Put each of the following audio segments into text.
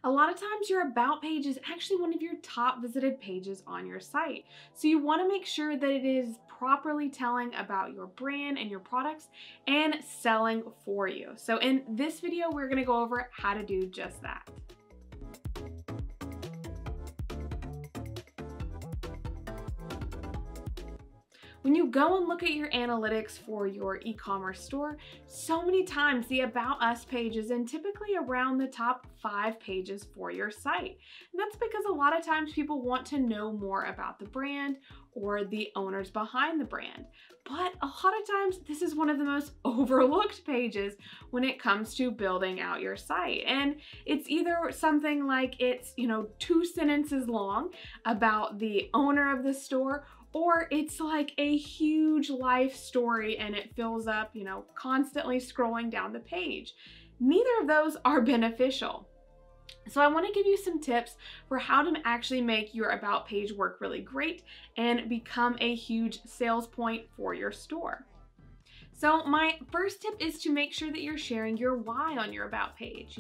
A lot of times your About page is actually one of your top visited pages on your site. So you want to make sure that it is properly telling about your brand and your products and selling for you. So in this video, we're going to go over how to do just that. When you go and look at your analytics for your e-commerce store, so many times the About Us page is in typically around the top 5 pages for your site. And that's because a lot of times people want to know more about the brand or the owners behind the brand. But a lot of times this is one of the most overlooked pages when it comes to building out your site. And it's either something like it's, 2 sentences long about the owner of the store, or it's like a huge life story and it fills up, constantly scrolling down the page. Neither of those are beneficial. So I want to give you some tips for how to actually make your About page work really great and become a huge sales point for your store. So my first tip is to make sure that you're sharing your why on your About page.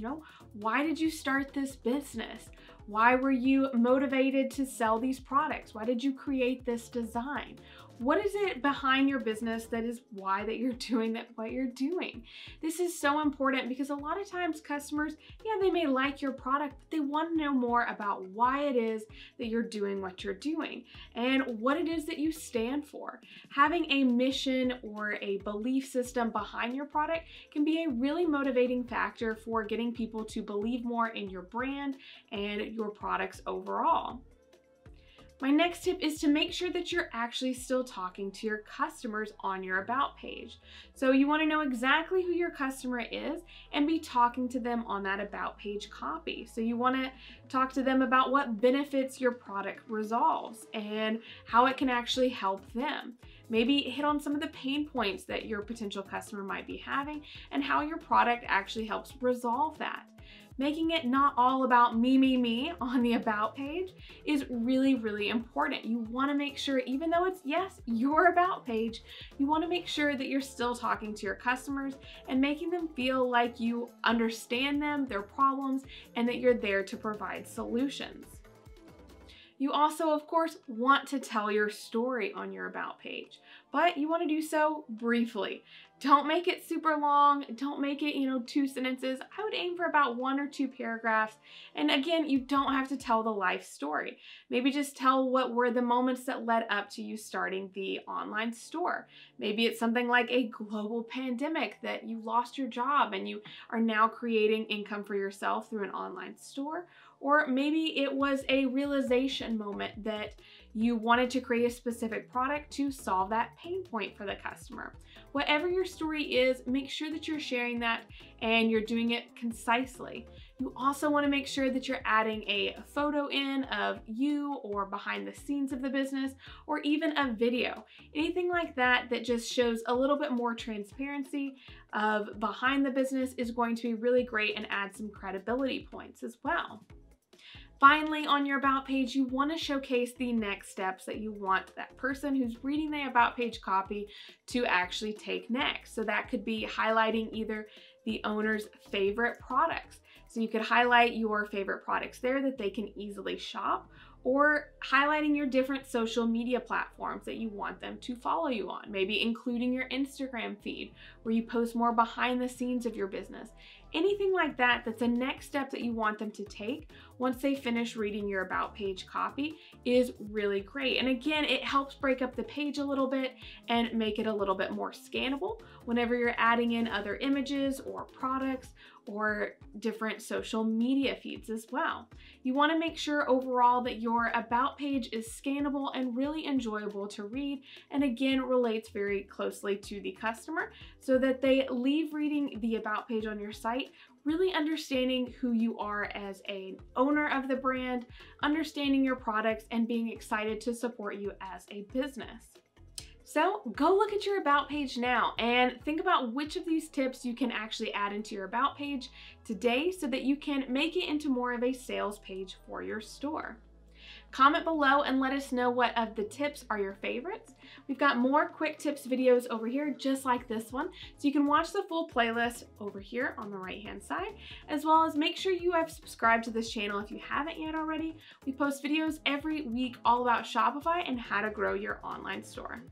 Why did you start this business? Why were you motivated to sell these products? Why did you create this design? What is it behind your business that is why that you're doing what you're doing? This is so important because a lot of times customers, they may like your product, but they want to know more about why it is that you're doing what you're doing and what it is that you stand for. Having a mission or a belief system behind your product can be a really motivating factor for getting people to believe more in your brand and your products overall. My next tip is to make sure that you're actually still talking to your customers on your About page. So you want to know exactly who your customer is and be talking to them on that About page copy. So you want to talk to them about what benefits your product resolves and how it can actually help them. Maybe hit on some of the pain points that your potential customer might be having and how your product actually helps resolve that. Making it not all about me on the About page is really, really important. You want to make sure, even though it's, yes, your About page, you want to make sure that you're still talking to your customers and making them feel like you understand them, their problems, and that you're there to provide solutions. You also, of course, want to tell your story on your About page, but you want to do so briefly. Don't make it super long. Don't make it, 2 sentences. I would aim for about 1 or 2 paragraphs. And again, you don't have to tell the life story. Maybe just tell what were the moments that led up to you starting the online store. Maybe it's something like a global pandemic that you lost your job and you are now creating income for yourself through an online store. Or maybe it was a realization moment that you wanted to create a specific product to solve that pain point for the customer. Whatever your story is, make sure that you're sharing that and you're doing it concisely. You also want to make sure that you're adding a photo in of you or behind the scenes of the business or even a video. Anything like that that just shows a little bit more transparency of behind the business is going to be really great and add some credibility points as well. Finally, on your About page, you want to showcase the next steps that you want that person who's reading the About page copy to actually take next. So that could be highlighting either the owner's favorite products. So you could highlight your favorite products there that they can easily shop, or highlighting your different social media platforms that you want them to follow you on, maybe including your Instagram feed where you post more behind the scenes of your business. Anything like that that's a next step that you want them to take once they finish reading your About page copy is really great. And again, it helps break up the page a little bit and make it a little bit more scannable whenever you're adding in other images or products or different social media feeds as well. You want to make sure overall that your About page is scannable and really enjoyable to read, and again relates very closely to the customer so that they leave reading the About page on your site really understanding who you are as an owner of the brand, understanding your products, and being excited to support you as a business. So go look at your About page now and think about which of these tips you can actually add into your About page today so that you can make it into more of a sales page for your store. Comment below and let us know what of the tips are your favorites. We've got more quick tips videos over here just like this one, so you can watch the full playlist over here on the right hand side, as well as make sure you have subscribed to this channel if you haven't yet already. We post videos every week all about Shopify and how to grow your online store.